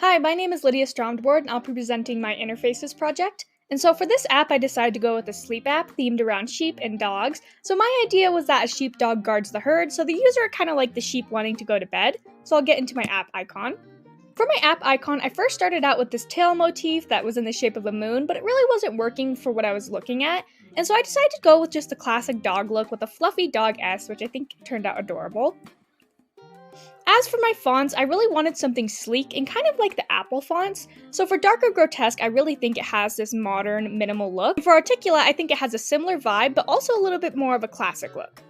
Hi, my name is Lydia Stromdward, and I'll be presenting my Interfaces project. And so for this app, I decided to go with a sleep app themed around sheep and dogs. So my idea was that a sheepdog guards the herd, so the user are kind of like the sheep wanting to go to bed. So I'll get into my app icon. For my app icon, I first started out with this tail motif that was in the shape of a moon, but it really wasn't working for what I was looking at. And so I decided to go with just a classic dog look with a fluffy dog S, which I think turned out adorable. As for my fonts, I really wanted something sleek and kind of like the Apple fonts. So for Darker Grotesque, I really think it has this modern, minimal look. And for Articulate, I think it has a similar vibe, but also a little bit more of a classic look.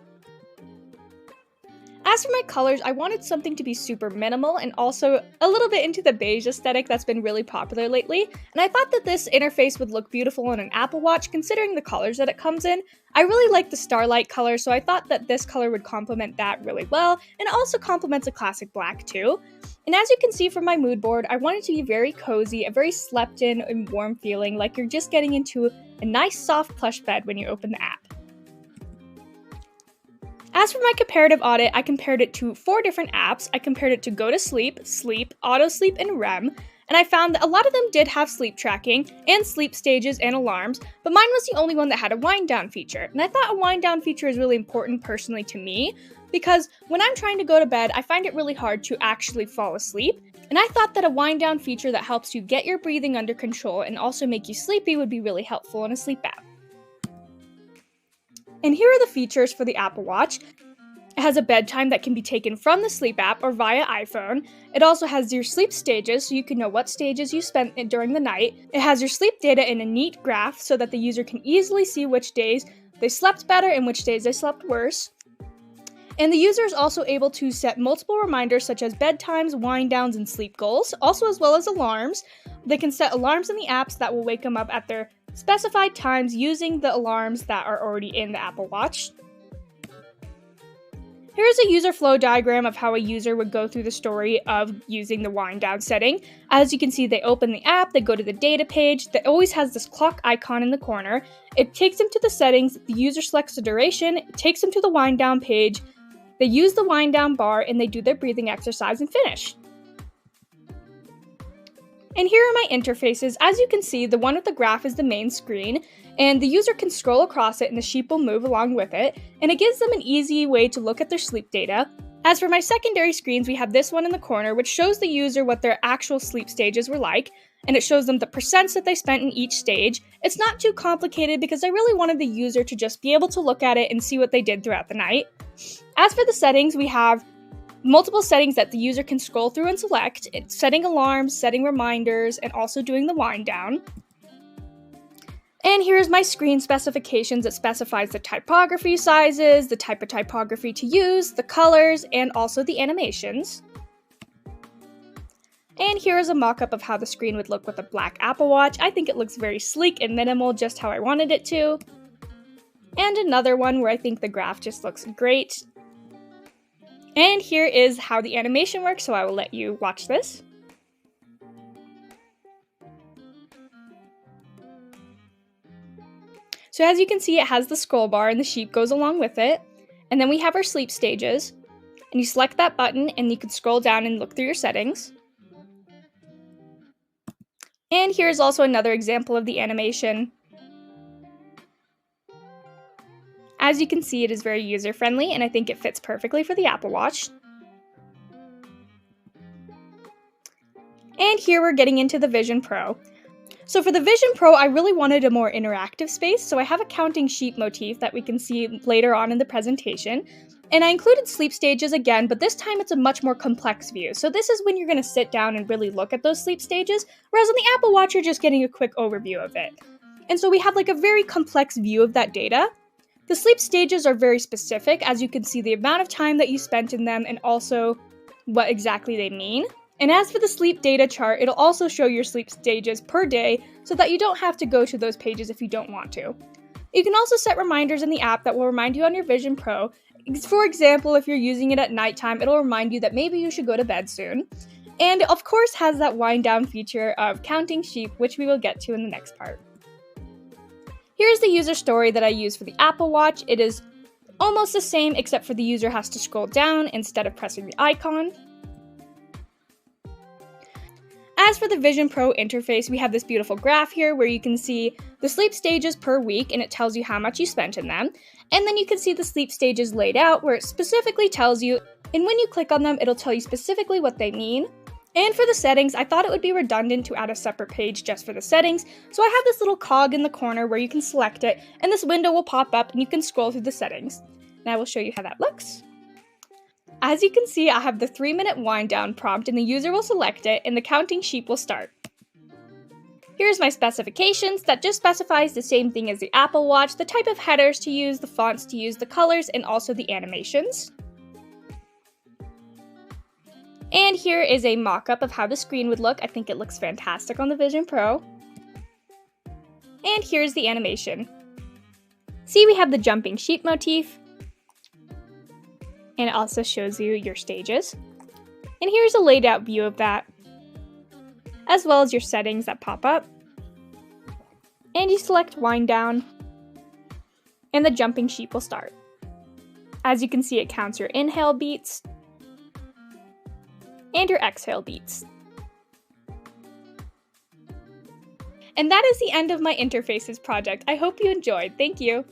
As for my colors, I wanted something to be super minimal and also a little bit into the beige aesthetic that's been really popular lately, and I thought that this interface would look beautiful on an Apple Watch considering the colors that it comes in. I really like the starlight color, so I thought that this color would complement that really well, and it also complements a classic black too. And as you can see from my mood board, I want it to be very cozy, a very slept in and warm feeling, like you're just getting into a nice soft plush bed when you open the app. As for my comparative audit, I compared it to 4 different apps. I compared it to Go to Sleep, Sleep, Auto Sleep, and REM, and I found that a lot of them did have sleep tracking and sleep stages and alarms, but mine was the only one that had a wind down feature. And I thought a wind down feature is really important personally to me, because when I'm trying to go to bed, I find it really hard to actually fall asleep, and I thought that a wind down feature that helps you get your breathing under control and also make you sleepy would be really helpful in a sleep app. And here are the features for the Apple Watch. It has a bedtime that can be taken from the sleep app or via iPhone. It also has your sleep stages, so you can know what stages you spent during the night. It has your sleep data in a neat graph so that the user can easily see which days they slept better and which days they slept worse. And the user is also able to set multiple reminders such as bedtimes, wind downs, and sleep goals, also as well as alarms. They can set alarms in the apps that will wake them up at their specified times using the alarms that are already in the Apple Watch. Here's a user flow diagram of how a user would go through the story of using the wind down setting. As you can see, they open the app, they go to the data page, that always has this clock icon in the corner. It takes them to the settings, the user selects the duration, it takes them to the wind down page, they use the wind down bar, and they do their breathing exercise and finish. And here are my interfaces. As you can see, the one with the graph is the main screen, and the user can scroll across it and the sheep will move along with it, and it gives them an easy way to look at their sleep data. As for my secondary screens, we have this one in the corner, which shows the user what their actual sleep stages were like, and it shows them the percents that they spent in each stage. It's not too complicated because I really wanted the user to just be able to look at it and see what they did throughout the night. As for the settings, we have multiple settings that the user can scroll through and select. It's setting alarms, setting reminders, and also doing the wind down. And here's my screen specifications. It specifies the typography sizes, the type of typography to use, the colors, and also the animations. And here is a mock-up of how the screen would look with a black Apple Watch. I think it looks very sleek and minimal, just how I wanted it to. And another one where I think the graph just looks great. And here is how the animation works, so I will let you watch this. So as you can see, it has the scroll bar and the sheep goes along with it. And then we have our sleep stages. And you select that button and you can scroll down and look through your settings. And here's also another example of the animation. As you can see, it is very user-friendly, and I think it fits perfectly for the Apple Watch. And here we're getting into the Vision Pro. So for the Vision Pro, I really wanted a more interactive space, so I have a counting sheep motif that we can see later on in the presentation. And I included sleep stages again, but this time it's a much more complex view. So this is when you're going to sit down and really look at those sleep stages, whereas on the Apple Watch, you're just getting a quick overview of it. And so we have like a very complex view of that data. The sleep stages are very specific, as you can see the amount of time that you spent in them and also what exactly they mean. And as for the sleep data chart, it'll also show your sleep stages per day so that you don't have to go to those pages if you don't want to. You can also set reminders in the app that will remind you on your Vision Pro. For example, if you're using it at nighttime, it'll remind you that maybe you should go to bed soon. And of course has that wind down feature of counting sheep, which we will get to in the next part. Here's the user story that I use for the Apple Watch. It is almost the same, except for the user has to scroll down instead of pressing the icon. As for the Vision Pro interface, we have this beautiful graph here where you can see the sleep stages per week and it tells you how much you spent in them. And then you can see the sleep stages laid out where it specifically tells you, and when you click on them, it'll tell you specifically what they mean. And for the settings, I thought it would be redundant to add a separate page just for the settings, so I have this little cog in the corner where you can select it, and this window will pop up and you can scroll through the settings. And I will show you how that looks. As you can see, I have the 3-minute wind down prompt and the user will select it and the counting sheep will start. Here's my specifications that just specifies the same thing as the Apple Watch, the type of headers to use, the fonts to use, the colors, and also the animations. And here is a mock-up of how the screen would look. I think it looks fantastic on the Vision Pro. And here's the animation. See, we have the jumping sheep motif. And it also shows you your stages. And here's a laid out view of that, as well as your settings that pop up. And you select wind down, and the jumping sheep will start. As you can see, it counts your inhale beats and your exhale beats. And that is the end of my interfaces project. I hope you enjoyed. Thank you.